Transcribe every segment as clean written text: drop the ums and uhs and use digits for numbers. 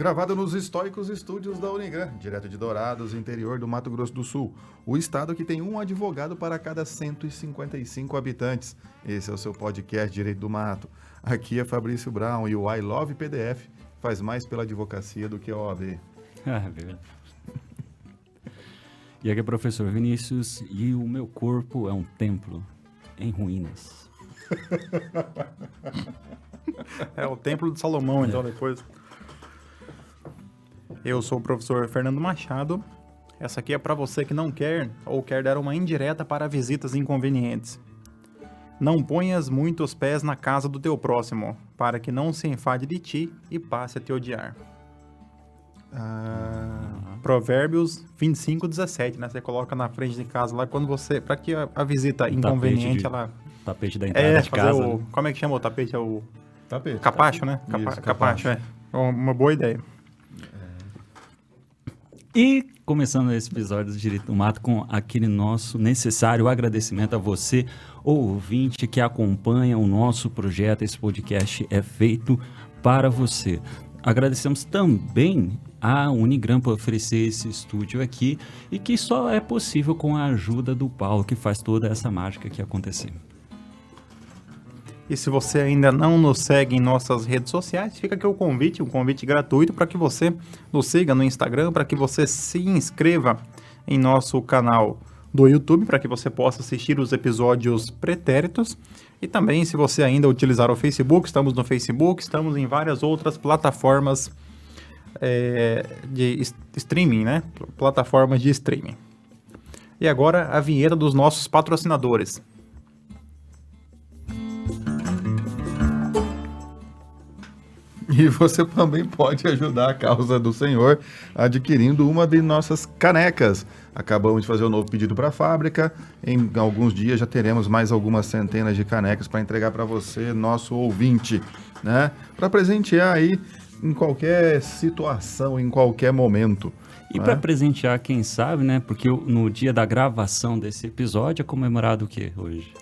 Gravado nos históricos estúdios da Unigran, direto de Dourados, interior do Mato Grosso do Sul. O estado que tem um advogado para cada 155 habitantes. Esse é o seu podcast Direito do Mato. Aqui é Fabrício Brown e o I Love PDF faz mais pela advocacia do que a OAB. Verdade. E aqui é o professor Vinícius e o meu corpo é um templo em ruínas. É o Templo de Salomão, então, depois. Eu sou o professor Fernando Machado. Essa aqui é para você que não quer ou quer dar uma indireta para visitas inconvenientes. Não ponhas muitos pés na casa do teu próximo, para que não se enfade de ti e passe a te odiar. Provérbios 25:17, né? Você coloca na frente de casa lá quando você... Para que a visita inconveniente, ela... Tapete da entrada de casa. Né? Como é que chama o tapete? É o... Tapete. Capacho, né? Capacho, é. Uma boa ideia. E começando esse episódio do Direito do Mato com aquele nosso necessário agradecimento a você, ouvinte, que acompanha o nosso projeto. Esse podcast é feito para você. Agradecemos também a Unigran por oferecer esse estúdio aqui e que só é possível com a ajuda do Paulo, que faz toda essa mágica aqui acontecer. E se você ainda não nos segue em nossas redes sociais, fica aqui o convite, um convite gratuito para que você nos siga no Instagram, para que você se inscreva em nosso canal do YouTube, para que você possa assistir os episódios pretéritos. E também, se você ainda utilizar o Facebook, estamos no Facebook, estamos em várias outras plataformas de streaming, né? Plataformas de streaming. E agora, a vinheta dos nossos patrocinadores. E você também pode ajudar a causa do Senhor adquirindo uma de nossas canecas. Acabamos de fazer um novo pedido para a fábrica. Em alguns dias já teremos mais algumas centenas de canecas para entregar para você, nosso ouvinte, né? Para presentear aí em qualquer situação, em qualquer momento. E para presentear, quem sabe, né? Porque no dia da gravação desse episódio é comemorado o quê hoje?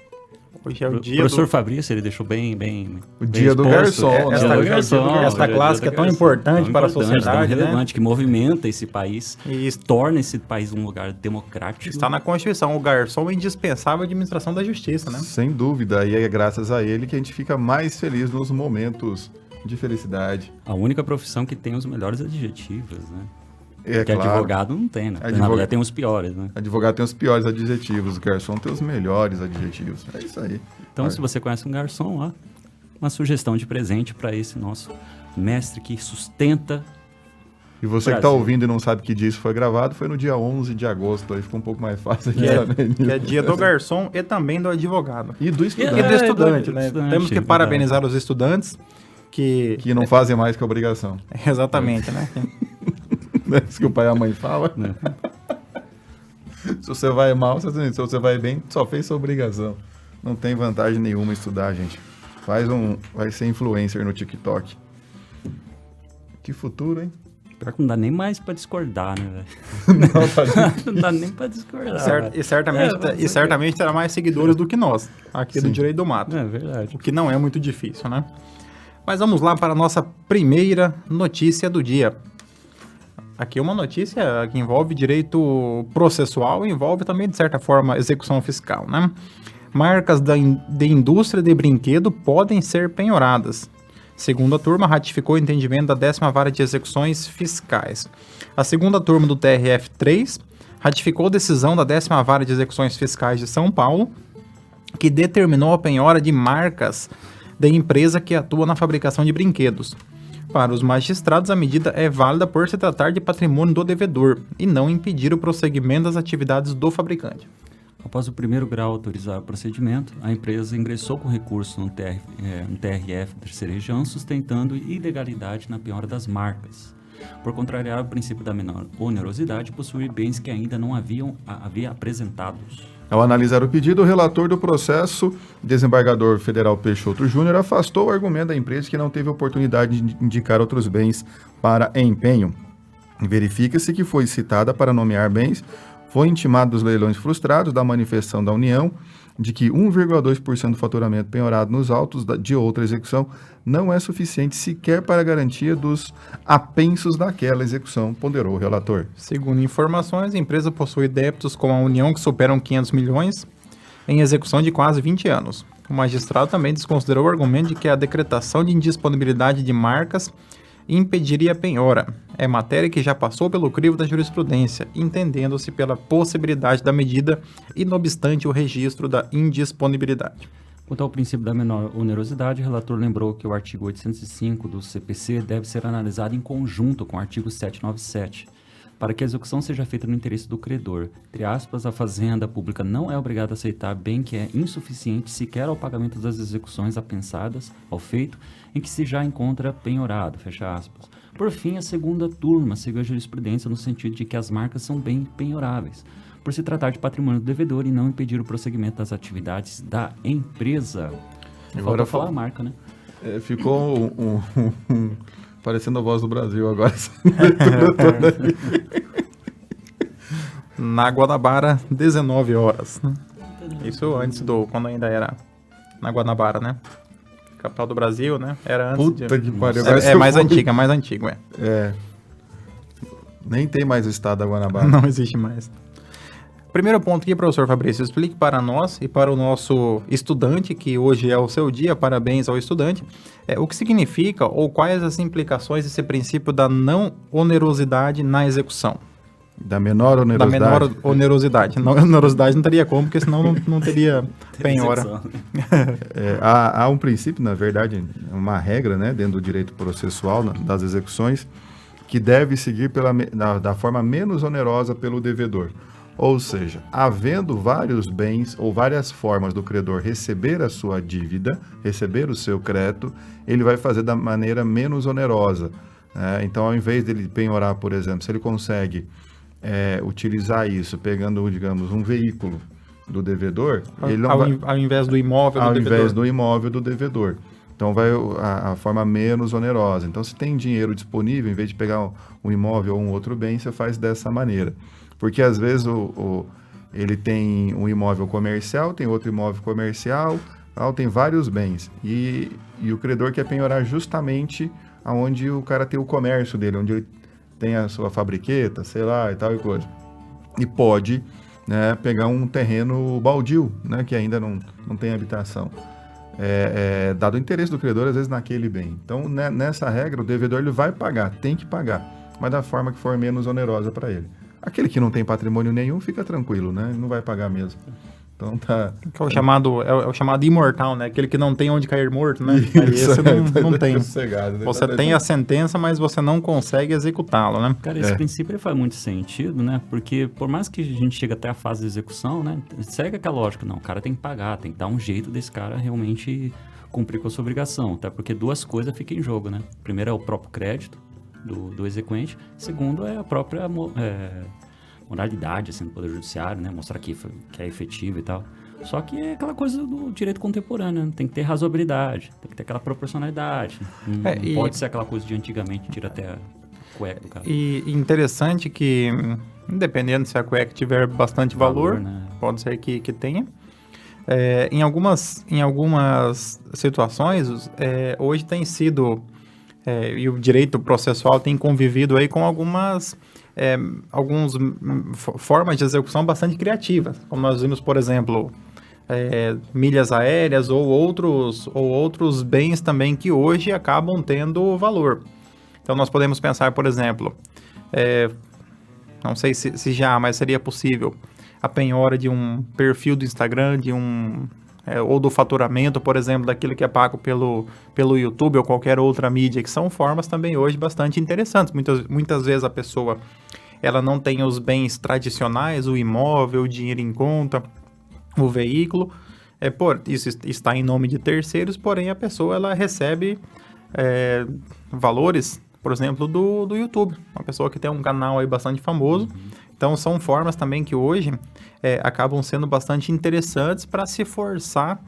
Hoje é o dia professor Fabrício, ele deixou bem o dia do garçom. Esta classe que é tão importante para a sociedade, tão relevante, né? Que movimenta esse país, torna esse país um lugar democrático. Está na Constituição, o garçom é indispensável à administração da justiça, né? Sem dúvida, e é graças a ele que a gente fica mais feliz nos momentos de felicidade. A única profissão que tem os melhores adjetivos, né? Porque claro, advogado não tem, né? Na verdade tem os piores, né? Advogado tem os piores adjetivos, o garçom tem os melhores adjetivos. É isso aí. Então, se você conhece um garçom, ó, uma sugestão de presente para esse nosso mestre que sustenta. E você que está ouvindo e não sabe que dia isso foi gravado, foi no dia 11 de agosto, aí ficou um pouco mais fácil aqui também. Que é dia do garçom e também do advogado. E do estudante. E do estudante, né? Temos que parabenizar os estudantes que não fazem mais que a obrigação. Exatamente, né? Não é isso que o pai e a mãe falam? Se você vai mal, se você vai bem, só fez sua obrigação. Não tem vantagem nenhuma estudar, gente. Vai ser influencer no TikTok. Que futuro, hein? Pior que não dá nem mais pra discordar, né, velho? Não dá nem pra discordar. E certamente terá mais seguidores do que nós, aqui do Direito do Mato. É verdade. O que não é muito difícil, né? Mas vamos lá para a nossa primeira notícia do dia. Aqui é uma notícia que envolve direito processual e envolve também, de certa forma, execução fiscal, né? Marcas de indústria de brinquedo podem ser penhoradas. Segunda turma ratificou o entendimento da 10ª Vara de Execuções Fiscais. A segunda turma do TRF3 ratificou a decisão da 10ª Vara de Execuções Fiscais de São Paulo, que determinou a penhora de marcas da empresa que atua na fabricação de brinquedos. Para os magistrados, a medida é válida por se tratar de patrimônio do devedor e não impedir o prosseguimento das atividades do fabricante. Após o primeiro grau autorizar o procedimento, a empresa ingressou com recurso no TRF Terceira Região, sustentando ilegalidade na penhora das marcas, por contrariar o princípio da menor onerosidade e possuir bens que ainda não havia apresentados. Ao analisar o pedido, o relator do processo, desembargador federal Peixoto Júnior, afastou o argumento da empresa que não teve oportunidade de indicar outros bens para empenho. Verifica-se que foi citada para nomear bens Foi intimado dos leilões frustrados da manifestação da União de que 1,2% do faturamento penhorado nos autos de outra execução não é suficiente sequer para a garantia dos apensos daquela execução, ponderou o relator. Segundo informações, a empresa possui débitos com a União que superam 500 milhões em execução de quase 20 anos. O magistrado também desconsiderou o argumento de que a decretação de indisponibilidade de marcas impediria a penhora. É matéria que já passou pelo crivo da jurisprudência, entendendo-se pela possibilidade da medida e, não obstante, o registro da indisponibilidade. Quanto ao princípio da menor onerosidade, o relator lembrou que o artigo 805 do CPC deve ser analisado em conjunto com o artigo 797, para que a execução seja feita no interesse do credor. Entre aspas, a Fazenda Pública não é obrigada a aceitar bem que é insuficiente sequer ao pagamento das execuções apensadas ao feito em que se já encontra penhorado, fecha aspas. Por fim, a segunda turma seguiu a jurisprudência no sentido de que as marcas são bem penhoráveis, por se tratar de patrimônio do devedor e não impedir o prosseguimento das atividades da empresa. Agora falar a marca, né? Ficou parecendo a Voz do Brasil agora. Na Guanabara, 19 horas. Isso antes quando ainda era na Guanabara, né? Capital do Brasil, né? Era antes. Puta que pariu. É mais antiga, mais antigo, é. É. Nem tem mais o estado da Guanabara. Não existe mais. Primeiro ponto aqui, professor Fabrício, explique para nós e para o nosso estudante, que hoje é o seu dia, parabéns ao estudante, o que significa ou quais as implicações desse princípio da não onerosidade na execução. Da menor onerosidade? Da menor onerosidade. Não, onerosidade não teria como, porque senão não teria penhora. Há um princípio, na verdade, uma regra, né, dentro do direito processual das execuções, que deve seguir da forma menos onerosa pelo devedor. Ou seja, havendo vários bens ou várias formas do credor receber a sua dívida, receber o seu crédito, ele vai fazer da maneira menos onerosa. Então, ao invés dele penhorar, por exemplo, se ele consegue utilizar isso pegando, digamos, um veículo do devedor, ele não ao invés do imóvel do devedor. Ao invés do imóvel do devedor. Então, vai a forma menos onerosa. Então, se tem dinheiro disponível, em vez de pegar um imóvel ou um outro bem, você faz dessa maneira. Porque, às vezes, ele tem um imóvel comercial, tem outro imóvel comercial, tem vários bens. E o credor quer penhorar justamente onde o cara tem o comércio dele, onde ele tem a sua fabriqueta, sei lá, e tal e coisa. E pode, né, pegar um terreno baldio, né, que ainda não tem habitação. Dado o interesse do credor, às vezes, naquele bem. Então, nessa regra, o devedor ele vai pagar, tem que pagar, mas da forma que for menos onerosa para ele. Aquele que não tem patrimônio nenhum fica tranquilo, né? Ele não vai pagar mesmo. Então tá. Que é o chamado imortal, né? Aquele que não tem onde cair morto, né? Aí esse não tem. Você tem a sentença, mas você não consegue executá-la, né? Cara, esse princípio ele faz muito sentido, né? Porque por mais que a gente chegue até a fase de execução, né? Segue aquela lógica, não, o cara tem que pagar, tem que dar um jeito desse cara realmente cumprir com a sua obrigação, até porque duas coisas ficam em jogo, né? Primeiro é o próprio crédito do exequente, segundo é a própria moralidade assim, do Poder Judiciário, né? Mostrar que é efetivo e tal. Só que é aquela coisa do direito contemporâneo, né? Tem que ter razoabilidade, tem que ter aquela proporcionalidade. Não pode ser aquela coisa de antigamente, tira até a cueca do cara. E interessante que, independendo se a cueca tiver bastante valor, né? Pode ser que tenha. Em algumas situações, hoje tem sido... e o direito processual tem convivido aí com algumas formas de execução bastante criativas, como nós vimos, por exemplo, milhas aéreas ou outros bens também que hoje acabam tendo valor. Então, nós podemos pensar, por exemplo, não sei se já, mas seria possível a penhora de um perfil do Instagram, ou do faturamento, por exemplo, daquilo que é pago pelo YouTube ou qualquer outra mídia, que são formas também hoje bastante interessantes. Muitas vezes a pessoa ela não tem os bens tradicionais, o imóvel, o dinheiro em conta, o veículo, isso está em nome de terceiros, porém a pessoa ela recebe valores, por exemplo, do YouTube, uma pessoa que tem um canal aí bastante famoso. Então, são formas também que hoje acabam sendo bastante interessantes para se forçar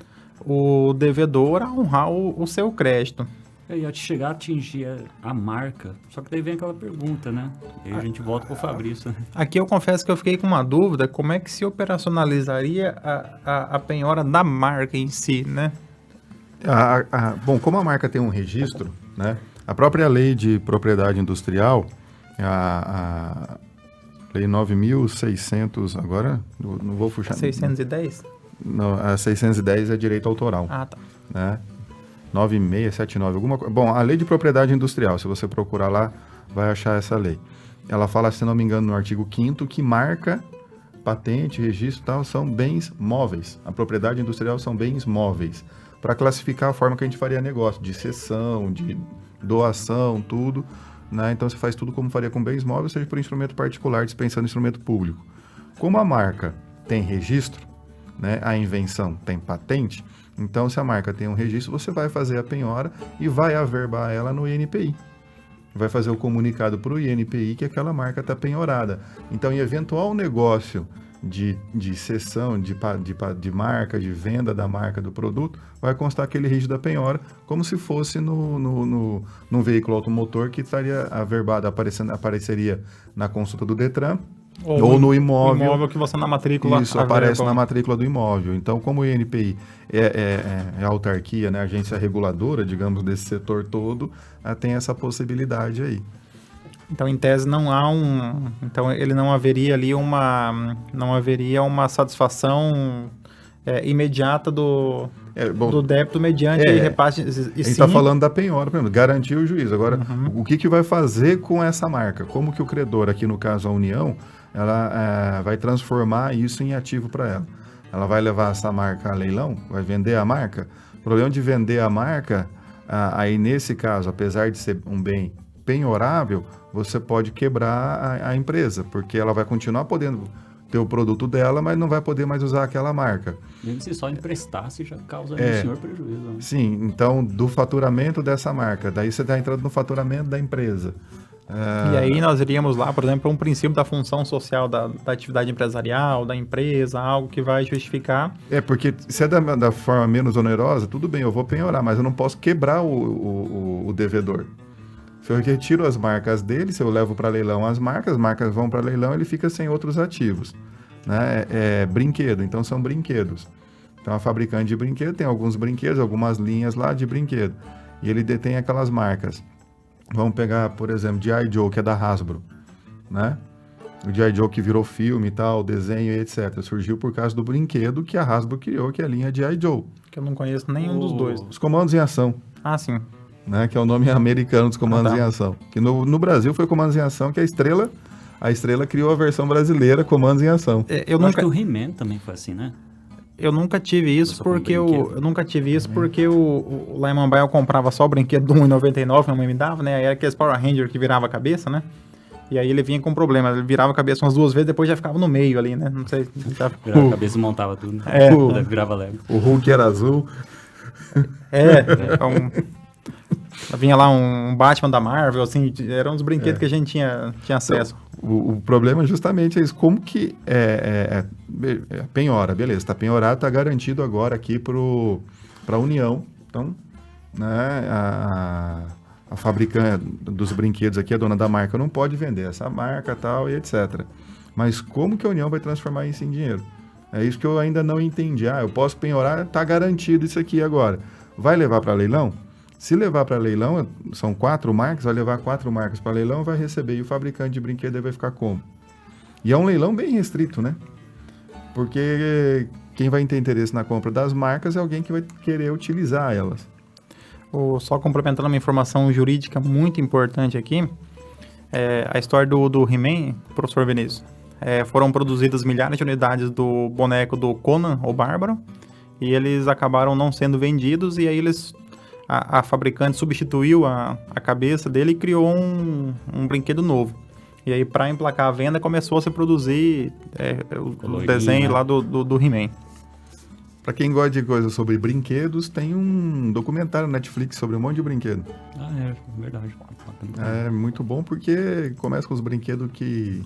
o devedor a honrar o seu crédito. E a chegar a atingir a marca, só que daí vem aquela pergunta, né? E aí a gente volta pro Fabrício, né? Aqui eu confesso que eu fiquei com uma dúvida, como é que se operacionalizaria a penhora da marca em si, né? Bom, como a marca tem um registro, né? A própria lei de propriedade industrial, a lei 9.600, agora não vou puxar. 610? Não, a 610 é direito autoral, Ah, tá. né? 9679, alguma coisa. Bom, a lei de propriedade industrial, se você procurar lá, vai achar essa lei. Ela fala, se não me engano, no artigo 5º, que marca, patente, registro e tal, são bens móveis. A propriedade industrial são bens móveis. Para classificar a forma que a gente faria negócio, de cessão, de doação, tudo, né? Então você faz tudo como faria com bens móveis, seja por instrumento particular, dispensando instrumento público. Como a marca tem registro, né? A invenção tem patente, então se a marca tem um registro, você vai fazer a penhora e vai averbar ela no INPI. Vai fazer o comunicado para o INPI que aquela marca está penhorada. Então, em eventual negócio de cessão de marca, de venda da marca do produto, vai constar aquele registro da penhora, como se fosse num veículo automotor que estaria averbado, apareceria na consulta do Detran, ou no imóvel. O imóvel que você na matrícula. Isso aparece na matrícula do imóvel. Então, como o INPI é a autarquia, né, a agência reguladora, digamos, desse setor todo, tem essa possibilidade aí. Então, em tese, não há Então, ele não haveria ali não haveria uma satisfação imediata do débito mediante repasse. A gente está falando da penhora, por exemplo, garantir o juízo. Agora, o que vai fazer com essa marca? Como que o credor, aqui no caso a União, ela vai transformar isso em ativo para ela? Ela vai levar essa marca a leilão? Vai vender a marca? O problema de vender a marca, aí nesse caso, apesar de ser um bem penhorável, você pode quebrar a empresa, porque ela vai continuar podendo ter o produto dela, mas não vai poder mais usar aquela marca. Mesmo se só emprestasse, já causa no senhor prejuízo. Né? Sim, então do faturamento dessa marca, daí você está entrando no faturamento da empresa. E aí nós iríamos lá, por exemplo, um princípio da função social da atividade empresarial, da empresa, algo que vai justificar. Porque se é da forma menos onerosa, tudo bem, eu vou penhorar, mas eu não posso quebrar o devedor. Se eu retiro as marcas dele, se eu levo para leilão as marcas vão para leilão, ele fica sem outros ativos. Né? Brinquedo, então são brinquedos. Então a fabricante de brinquedo tem alguns brinquedos, algumas linhas lá de brinquedo. E ele detém aquelas marcas. Vamos pegar, por exemplo, G.I. Joe, que é da Hasbro. Né? O G.I. Joe que virou filme e tal, desenho e etc. Surgiu por causa do brinquedo que a Hasbro criou, que é a linha G.I. Joe. Que eu não conheço nenhum dos dois. Os comandos em ação. Ah, sim. Né, que é o nome americano dos comandos em ação. Que no Brasil foi comandos em ação, que a Estrela criou a versão brasileira, comandos em ação. Eu acho que o He-Man também foi assim, né? Eu nunca tive isso porque o lá em Mambaia eu comprava só o brinquedo do R$1,99, minha mãe me dava, né? Aí era aqueles Power Ranger que virava a cabeça, né? E aí ele vinha com problema, ele virava a cabeça umas 2 vezes, depois já ficava no meio ali, né? Não sei. Virava a cabeça e montava tudo. Virava Lego. O Hulk era azul. Vinha lá um Batman da Marvel, assim, eram uns brinquedos que a gente tinha acesso. Então, o problema justamente é isso, como que penhora, beleza, está penhorado, está garantido agora aqui para a União. Então, né, a fabricante dos brinquedos aqui, a dona da marca, não pode vender essa marca tal e etc. Mas como que a União vai transformar isso em dinheiro? É isso que eu ainda não entendi. Eu posso penhorar, está garantido isso aqui agora. Vai levar para leilão? Se levar para leilão, são 4 marcas, vai levar 4 marcas para leilão, vai receber, e o fabricante de brinquedo vai ficar como? E é um leilão bem restrito, né? Porque quem vai ter interesse na compra das marcas é alguém que vai querer utilizar elas. Só complementando uma informação jurídica muito importante aqui, a história do He-Man, professor Vinícius, foram produzidas milhares de unidades do boneco do Conan, o Bárbaro, e eles acabaram não sendo vendidos, e aí a fabricante substituiu a cabeça dele e criou um brinquedo novo. E aí, para emplacar a venda, começou a se produzir o desenho lá do He-Man. Para quem gosta de coisas sobre brinquedos, tem um documentário na Netflix sobre um monte de brinquedo. Verdade. É muito bom porque começa com os brinquedos que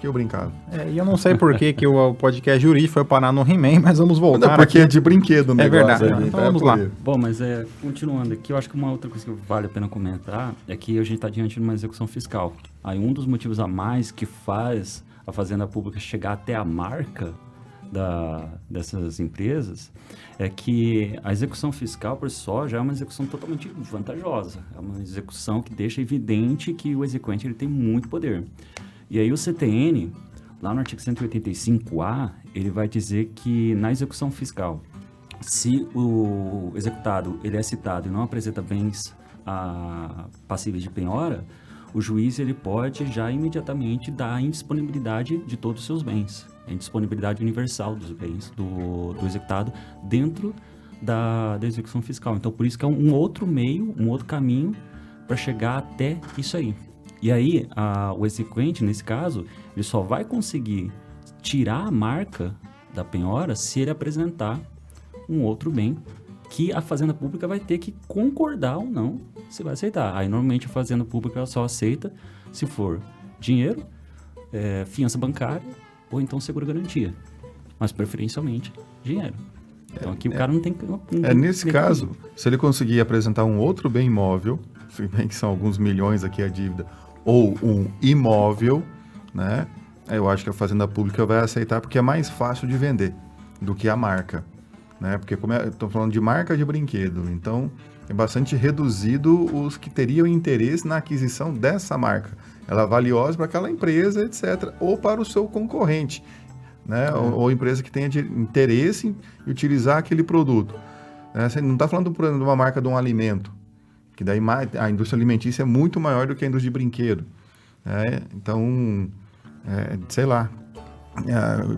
eu brincava. E eu não sei por que o podcast jurídico foi parar no He-Man, mas vamos voltar. Não, porque aqui. é de brinquedo o negócio. Verdade. Ali, Então vamos lá. Bom, mas continuando aqui, eu acho que uma outra coisa que vale a pena comentar é que a gente está diante de uma execução fiscal. Aí um dos motivos a mais que faz a Fazenda Pública chegar até a marca dessas empresas é que a execução fiscal por si só já é uma execução totalmente vantajosa. É uma execução que deixa evidente que o exequente ele tem muito poder. E aí o CTN, lá no artigo 185A, ele vai dizer que na execução fiscal, se o executado ele é citado e não apresenta bens passíveis de penhora, o juiz ele pode já imediatamente dar a indisponibilidade de todos os seus bens, a indisponibilidade universal dos bens do executado dentro da execução fiscal. Então, por isso que é um outro meio, um outro caminho para chegar até isso aí. E aí, o exequente, nesse caso, ele só vai conseguir tirar a marca da penhora se ele apresentar um outro bem que a Fazenda Pública vai ter que concordar ou não se vai aceitar. Aí, normalmente, a Fazenda Pública ela só aceita se for dinheiro, fiança bancária ou então seguro-garantia. Mas, preferencialmente, dinheiro. Então, aqui o cara não tem... Nesse caso, se ele conseguir apresentar um outro bem imóvel, se bem que são alguns milhões aqui a dívida, ou um imóvel, né? Eu acho que a Fazenda Pública vai aceitar porque é mais fácil de vender do que a marca, né? Porque como estou falando de marca de brinquedo, então é bastante reduzido os que teriam interesse na aquisição dessa marca. Ela é valiosa para aquela empresa, etc., ou para o seu concorrente, né? Ou empresa que tenha interesse em utilizar aquele produto. Você não está falando, por exemplo, de uma marca de um alimento, que daí a indústria alimentícia é muito maior do que a indústria de brinquedo. Então, sei lá,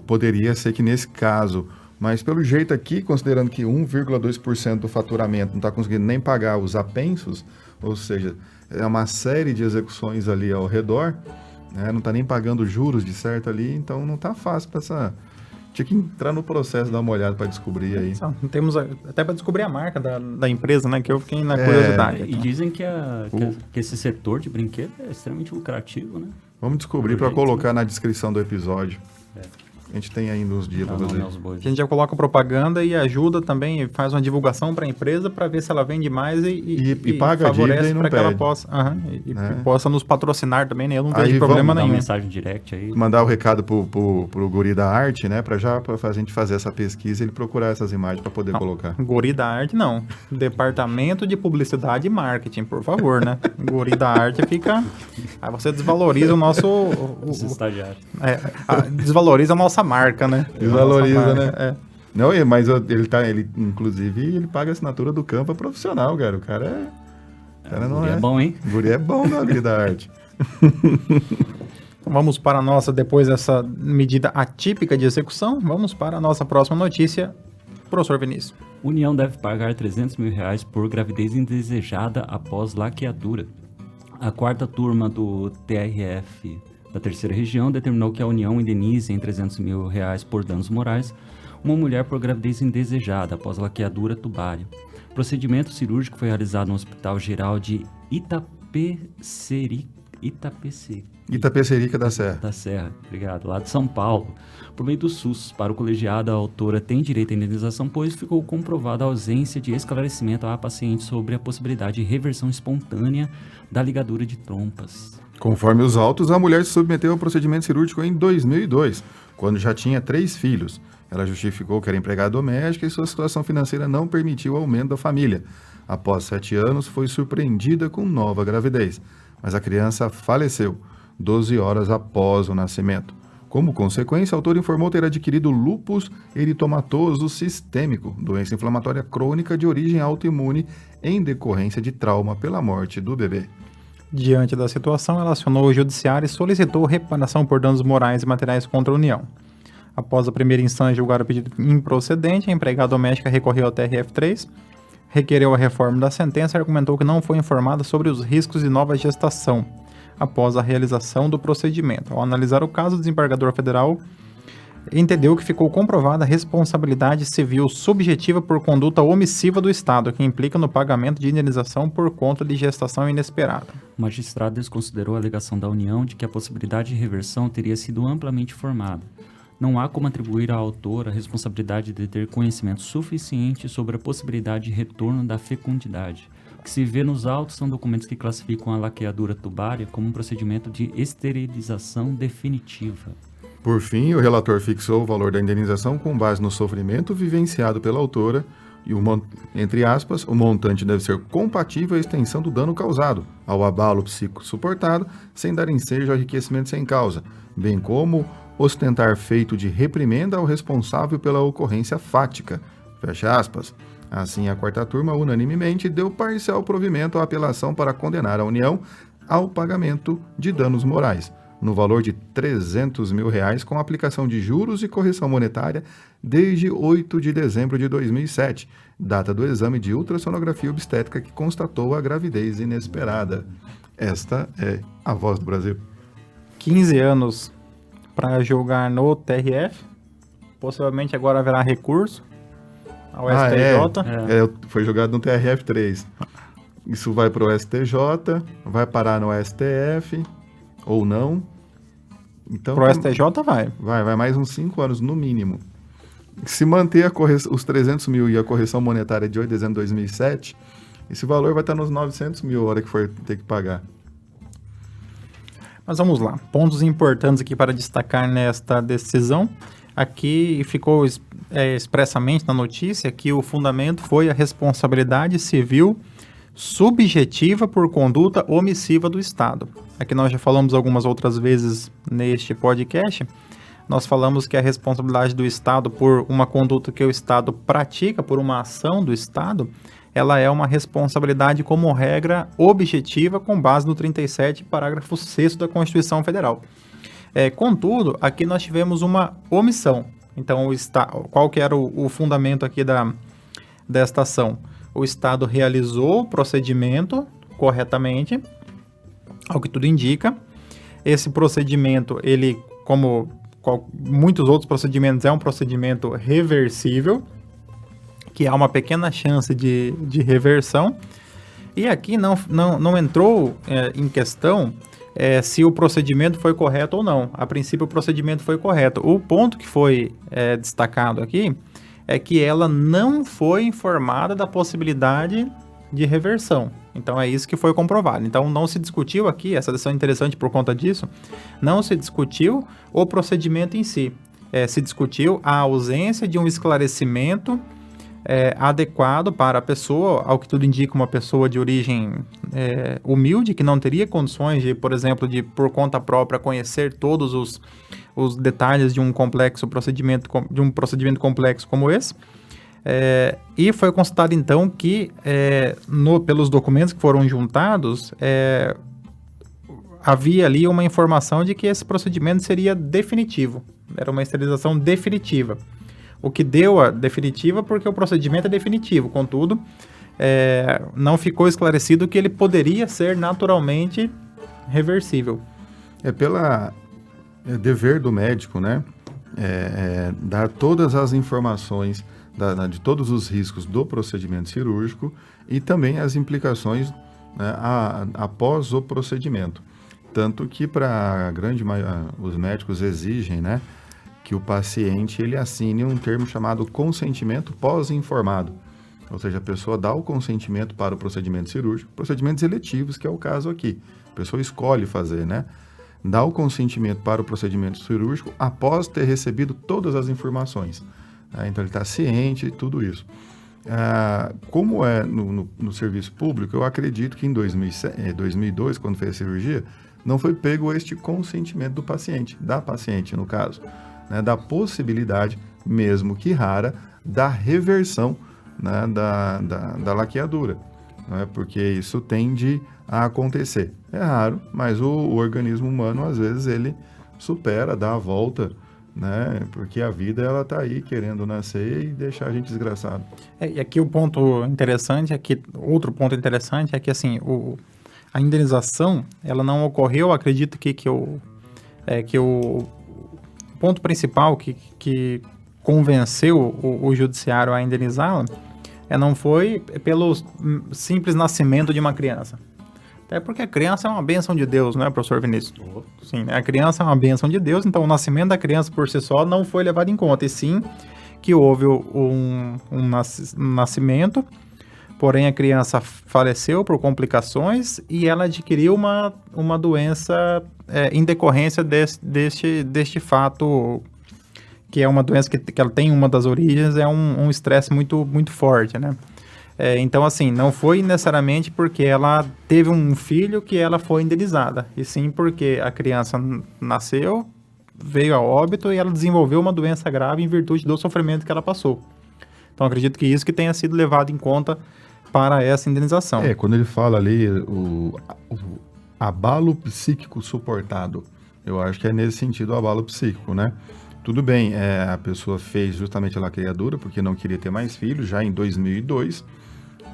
poderia ser que nesse caso, mas pelo jeito aqui, considerando que 1,2% do faturamento não está conseguindo nem pagar os apensos, ou seja, é uma série de execuções ali ao redor, né? Não está nem pagando juros de certo ali, então não está fácil para essa... Tinha que entrar no processo, dar uma olhada para descobrir aí. Temos até para descobrir a marca da empresa, né? Que eu fiquei na curiosidade. E dizem que esse setor de brinquedo é extremamente lucrativo, né? Vamos descobrir para colocar na descrição do episódio. A gente tem ainda uns dias para fazer. A gente já coloca propaganda e ajuda também, faz uma divulgação para a empresa para ver se ela vende mais e paga a dívida e não para que pede. ela possa, possa nos patrocinar também, né? Eu não vejo problema nenhum. Dar uma mensagem direct aí. Mandar o recado pro Guri da Arte, né? Para a gente fazer essa pesquisa e ele procurar essas imagens para poder colocar. Guri da Arte não. Departamento de Publicidade e Marketing, por favor, né? Guri da Arte fica... Aí você desvaloriza o nosso... Os estagiários. Desvaloriza a nossa marca, né? Desvaloriza, né? Não, mas ele inclusive, ele paga a assinatura do Canva profissional, cara. O cara não é bom, hein? O guri é bom na Guri da Arte. Vamos para a nossa, depois dessa medida atípica de execução, vamos para a nossa próxima notícia. Professor Vinícius. União deve pagar R$300 mil por gravidez indesejada após laqueadura. A quarta turma do TRF da terceira região determinou que a União indenize em R$300 mil por danos morais uma mulher por gravidez indesejada após laqueadura tubária. O procedimento cirúrgico foi realizado no Hospital Geral de Itapecerica da Serra. Obrigado. Lá de São Paulo. Por meio do SUS, para o colegiado, a autora tem direito à indenização, pois ficou comprovada a ausência de esclarecimento à paciente sobre a possibilidade de reversão espontânea da ligadura de trompas. Conforme os autos, a mulher se submeteu ao procedimento cirúrgico em 2002, quando já tinha 3 filhos. Ela justificou que era empregada doméstica e sua situação financeira não permitiu o aumento da família. Após 7 anos, foi surpreendida com nova gravidez, mas a criança faleceu 12 horas após o nascimento. Como consequência, a autora informou ter adquirido lúpus eritomatoso sistêmico, doença inflamatória crônica de origem autoimune em decorrência de trauma pela morte do bebê. Diante da situação, ela acionou o judiciário e solicitou reparação por danos morais e materiais contra a União. Após a primeira instância julgar o pedido improcedente, a empregada doméstica recorreu ao TRF3, requereu a reforma da sentença e argumentou que não foi informada sobre os riscos de nova gestação após a realização do procedimento. Ao analisar o caso, o desembargador federal entendeu que ficou comprovada a responsabilidade civil subjetiva por conduta omissiva do Estado, que implica no pagamento de indenização por conta de gestação inesperada. O magistrado desconsiderou a alegação da União de que a possibilidade de reversão teria sido amplamente informada. Não há como atribuir à autora a responsabilidade de ter conhecimento suficiente sobre a possibilidade de retorno da fecundidade. O que se vê nos autos são documentos que classificam a laqueadura tubária como um procedimento de esterilização definitiva. Por fim, o relator fixou o valor da indenização com base no sofrimento vivenciado pela autora e, entre aspas, o montante deve ser compatível à extensão do dano causado, ao abalo psíquico suportado, sem dar ensejo ao enriquecimento sem causa, bem como ostentar feito de reprimenda ao responsável pela ocorrência fática. Fecha aspas. Assim, a quarta turma unanimemente deu parcial provimento à apelação para condenar a União ao pagamento de danos morais, no valor de R$300 mil, com aplicação de juros e correção monetária desde 8 de dezembro de 2007, data do exame de ultrassonografia obstétrica que constatou a gravidez inesperada. Esta é a voz do Brasil. 15 anos para julgar no TRF, possivelmente agora haverá recurso ao STJ. Foi julgado no TRF3. Isso vai para o STJ, vai parar no STF, ou não. Então, pro STJ vai. Vai mais uns 5 anos, no mínimo. Se manter os 300 mil e a correção monetária de 8 de dezembro de 2007, esse valor vai estar nos 900 mil a hora que for ter que pagar. Mas vamos lá. Pontos importantes aqui para destacar nesta decisão. Aqui ficou expressamente na notícia que o fundamento foi a responsabilidade civil subjetiva por conduta omissiva do Estado. Aqui nós já falamos algumas outras vezes neste podcast. Nós falamos que a responsabilidade do Estado por uma conduta que o Estado pratica, por uma ação do Estado, ela é uma responsabilidade como regra objetiva com base no 37, parágrafo 6º da Constituição Federal. Contudo, aqui nós tivemos uma omissão. Então, qual que era o fundamento aqui desta ação? O Estado realizou o procedimento corretamente, ao que tudo indica. Esse procedimento, ele, como muitos outros procedimentos, é um procedimento reversível, que há uma pequena chance de reversão. E aqui não entrou em questão se o procedimento foi correto ou não. A princípio, o procedimento foi correto. O ponto que foi destacado aqui é que ela não foi informada da possibilidade de reversão. Então, é isso que foi comprovado. Então, não se discutiu aqui, essa decisão é interessante por conta disso, não se discutiu o procedimento em si. Se discutiu a ausência de um esclarecimento adequado para a pessoa, ao que tudo indica, uma pessoa de origem humilde, que não teria condições de, por exemplo, de por conta própria conhecer todos os detalhes de um procedimento complexo como esse. E foi constatado então que pelos documentos que foram juntados havia ali uma informação de que esse procedimento seria definitivo, era uma esterilização definitiva. O que deu a definitiva porque o procedimento é definitivo, contudo, não ficou esclarecido que ele poderia ser naturalmente reversível. É dever do médico, né? Dar todas as informações de todos os riscos do procedimento cirúrgico e também as implicações, né, após o procedimento. Tanto que para a grande maioria, os médicos exigem, né, que o paciente ele assine um termo chamado consentimento pós-informado. Ou seja, a pessoa dá o consentimento para o procedimento cirúrgico, procedimentos eletivos, que é o caso aqui. A pessoa escolhe fazer, né? Dá o consentimento para o procedimento cirúrgico após ter recebido todas as informações. Então, ele está ciente de tudo isso. Como é no serviço público, eu acredito que em 2002, quando fez a cirurgia, não foi pego este consentimento do paciente, da paciente, no caso, né, da possibilidade, mesmo que rara, da reversão, né, da laqueadura, né, porque isso tende a acontecer. É raro, mas o organismo humano, às vezes, ele supera, dá a volta, né, porque a vida ela está aí querendo nascer e deixar a gente desgraçado. E aqui outro ponto interessante é que assim, a indenização ela não ocorreu, acredito que o ponto principal que convenceu o judiciário a indenizá-la não foi pelo simples nascimento de uma criança. Até porque a criança é uma bênção de Deus, não é, professor Vinícius? Sim, né? A criança é uma bênção de Deus, então o nascimento da criança por si só não foi levado em conta, e sim que houve um nascimento, porém a criança faleceu por complicações e ela adquiriu uma doença em decorrência deste fato, que é uma doença que ela tem uma das origens, é um estresse muito, muito forte, né? Então, assim, não foi necessariamente porque ela teve um filho que ela foi indenizada, e sim porque a criança nasceu, veio a óbito e ela desenvolveu uma doença grave em virtude do sofrimento que ela passou. Então, acredito que isso que tenha sido levado em conta para essa indenização. Quando ele fala ali o abalo psíquico suportado, eu acho que é nesse sentido o abalo psíquico, né? Tudo bem, a pessoa fez justamente a laqueadura porque não queria ter mais filhos, já em 2002,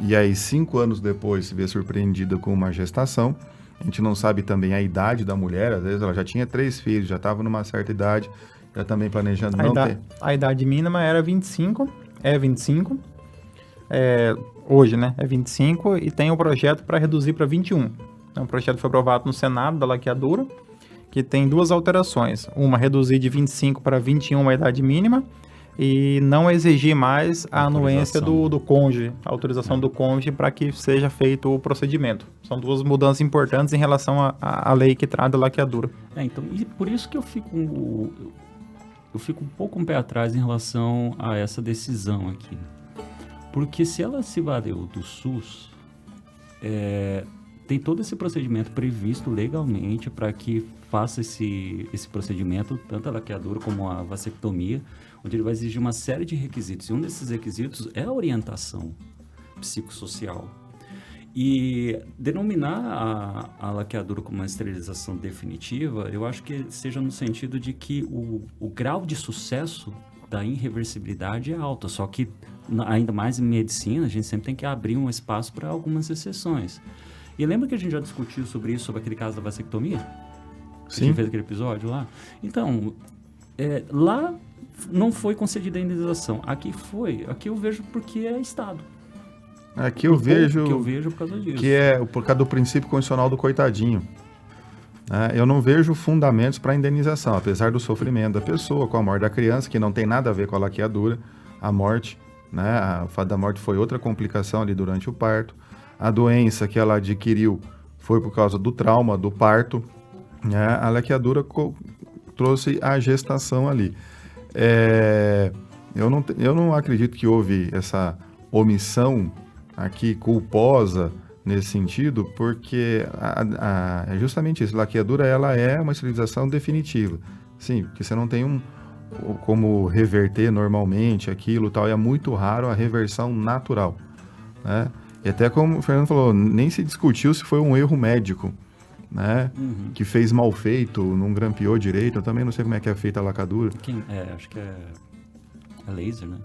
e aí 5 anos depois se vê surpreendida com uma gestação. A gente não sabe também a idade da mulher, às vezes ela já tinha 3 filhos, já estava numa certa idade, já também planejando não ter. A idade mínima era 25, 25, hoje, né, é 25, e tem o projeto para reduzir para 21. Então, o projeto foi aprovado no Senado da laqueadura, que tem 2 alterações. Uma, reduzir de 25 para 21 a idade mínima, e não exigir mais a anuência do cônjuge, a autorização do cônjuge para que seja feito o procedimento. São 2 mudanças importantes em relação à lei que trata a laqueadura. Então, e por isso que eu fico um pouco um pé atrás em relação a essa decisão aqui. Porque se ela se valeu do SUS, tem todo esse procedimento previsto legalmente para que faça esse procedimento, tanto a laqueadura como a vasectomia, onde ele vai exigir uma série de requisitos. E um desses requisitos é a orientação psicossocial. E denominar a laqueadura como uma esterilização definitiva, eu acho que seja no sentido de que o grau de sucesso da irreversibilidade é alto, só que ainda mais em medicina, a gente sempre tem que abrir um espaço para algumas exceções. E lembra que a gente já discutiu sobre isso, sobre aquele caso da vasectomia? Sim. A gente fez aquele episódio lá? Então, lá não foi concedida a indenização. Aqui foi. Aqui eu vejo porque é Estado. Aqui eu vejo... Que eu vejo por causa disso. Que é por causa do princípio constitucional do coitadinho. Eu não vejo fundamentos para indenização, apesar do sofrimento da pessoa, com a morte da criança, que não tem nada a ver com a laqueadura, a morte, né? O fato da morte foi outra complicação ali durante o parto. A doença que ela adquiriu foi por causa do trauma, do parto, né? A laqueadura trouxe a gestação ali. Eu não acredito que houve essa omissão aqui culposa nesse sentido, porque é justamente isso, a laqueadura ela é uma esterilização definitiva. Sim, porque você não tem como reverter normalmente aquilo tal, e é muito raro a reversão natural, né? E até como o Fernando falou, nem se discutiu se foi um erro médico, né? Que fez mal feito, não grampeou direito. Eu também não sei como é que é feita a lacadura. Acho que é laser, né?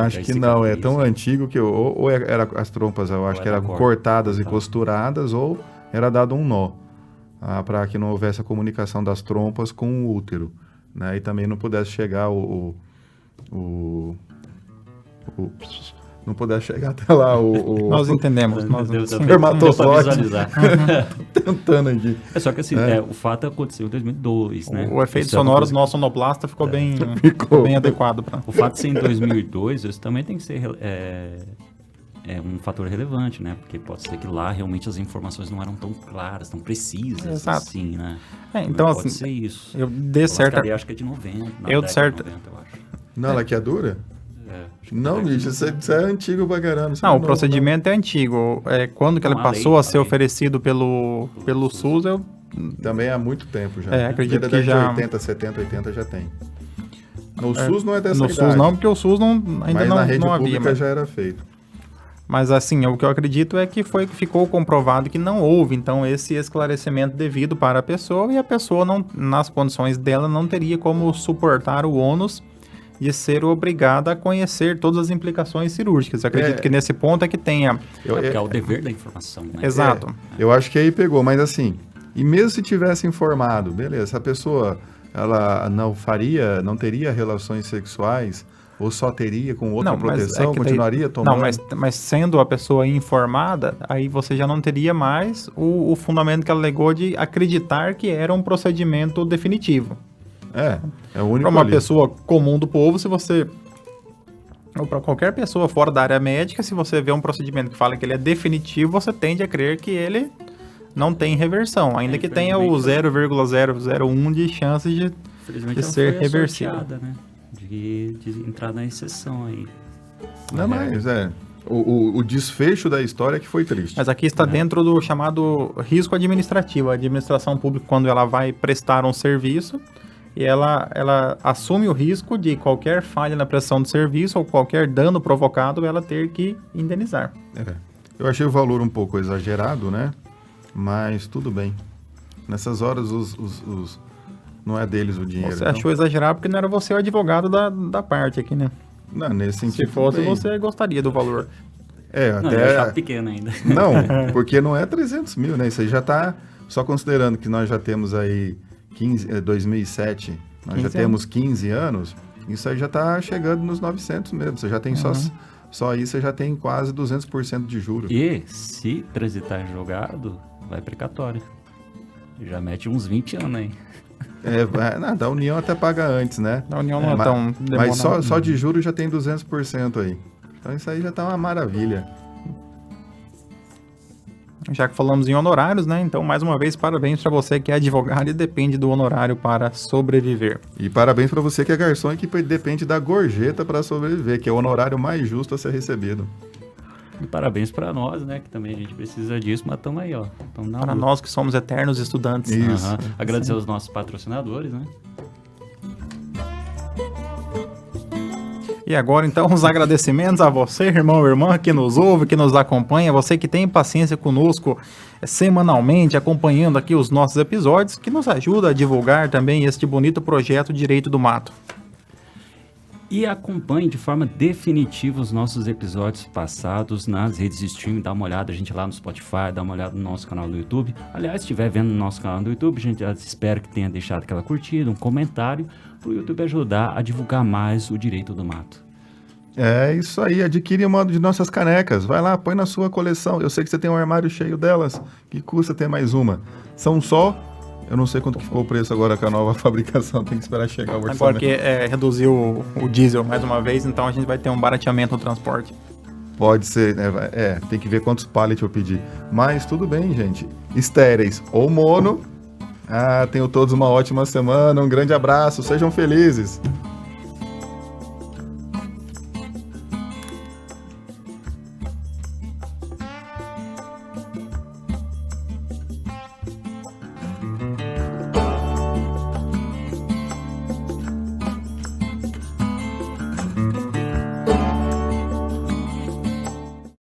Acho que não, é tão antigo que ou era as trompas, eu acho que eram cortadas e costuradas, ou era dado um nó, para que não houvesse a comunicação das trompas com o útero, né? E também não pudesse chegar não pudesse chegar até lá Nós entendemos. Espermatozoide. Tentando aqui. Só que assim, o fato aconteceu em 2002, né? O efeito sonoro do nosso sonoplasta ficou bem adequado. O fato de ser em 2002, isso também tem que ser um fator relevante, né? Porque pode ser que lá realmente as informações não eram tão claras, tão precisas, assim, né? Então, pode ser isso. Eu dei certo. Acho que é de 90. Eu de certo. 90, eu acho. Não, laqueadura? Não, bicho, isso é antigo pra caramba. Não, o procedimento é antigo. Quando que ele passou a ser oferecido pelo SUS, também há muito tempo já. Acredito que já... 80, 70, 80 já tem. No SUS não é dessa idade. No SUS não, porque o SUS ainda mas não na rede havia. Pública já era feito. Mas assim, o que eu acredito é que ficou comprovado que não houve, então, esse esclarecimento devido para a pessoa, e a pessoa, não, nas condições dela, não teria como suportar o ônus de ser obrigada a conhecer todas as implicações cirúrgicas. Eu acredito que nesse ponto é que tenha... Porque é o dever da informação, né? Exato. Eu acho que aí pegou, mas assim, e mesmo se tivesse informado, beleza, a pessoa, ela não teria relações sexuais Ou só teria com outra Não, mas proteção, é que daí- continuaria tomando? Não, mas sendo a pessoa informada, aí você já não teria mais o fundamento que ela alegou de acreditar que era um procedimento definitivo. É o único Para uma ali. pessoa comum do povo, se você... Ou para qualquer pessoa fora da área médica, se você vê um procedimento que fala que ele é definitivo, você tende a crer que ele não tem reversão, ainda que tenha o 0,001 de chance de Infelizmente de ela ser foi reversível. sorteada, né? De entrar na exceção aí. Não, mas o desfecho da história que foi triste. Mas aqui está dentro do chamado risco administrativo. A administração pública, quando ela vai prestar um serviço, e ela assume o risco de qualquer falha na prestação do serviço ou qualquer dano provocado, ela ter que indenizar. Eu achei o valor um pouco exagerado, né? Mas tudo bem. Nessas horas, não é deles o dinheiro. Você então. achou exagerado porque não era você o advogado da parte aqui, né? Não, nesse Se sentido. fosse, bem. você gostaria do valor. Não, eu Até. achava pequeno ainda. Não, porque não é 300 mil, né? Isso aí já está, só considerando que nós já temos aí 2007, nós 15 já temos 15 anos, isso aí já está chegando nos 900 mesmo. Você já tem só isso, você já tem quase 200% de juros. E se transitar em julgado, vai precatório. Já mete uns 20 anos aí. Da União até paga antes, né? Da União não é tão Mas demorado. só de juros já tem 200% aí. Então isso aí já está uma maravilha. Já que falamos em honorários, né? Então, mais uma vez, parabéns para você que é advogado e depende do honorário para sobreviver. E parabéns para você que é garçom e que depende da gorjeta para sobreviver, que é o honorário mais justo a ser recebido. E parabéns pra nós, né? Que também a gente precisa disso, mas estamos aí, ó. Tamo na Para luta. nós que somos eternos estudantes. Isso. Aham. Agradecer aos nossos patrocinadores, né? E agora, então, os agradecimentos a você, irmão e irmã, que nos ouve, que nos acompanha, você que tem paciência conosco semanalmente, acompanhando aqui os nossos episódios, que nos ajuda a divulgar também este bonito projeto Direito do Mato. E acompanhe de forma definitiva os nossos episódios passados nas redes de streaming. Dá uma olhada, a gente lá no Spotify, dá uma olhada no nosso canal do YouTube. Aliás, se estiver vendo no nosso canal do YouTube, a gente espera que tenha deixado aquela curtida, um comentário, para o YouTube ajudar a divulgar mais o Direito do Mato. É isso aí, adquire uma de nossas canecas. Vai lá, põe na sua coleção. Eu sei que você tem um armário cheio delas. Que custa ter mais uma? São só... Eu não sei quanto que ficou o preço agora com a nova fabricação. Tem que esperar chegar o orçamento. Agora que reduziu o diesel mais uma vez, então a gente vai ter um barateamento no transporte. Pode ser, né? Tem que ver quantos pallets eu pedir. Mas tudo bem, gente. Estéreis ou mono. Tenham todos uma ótima semana. Um grande abraço. Sejam felizes.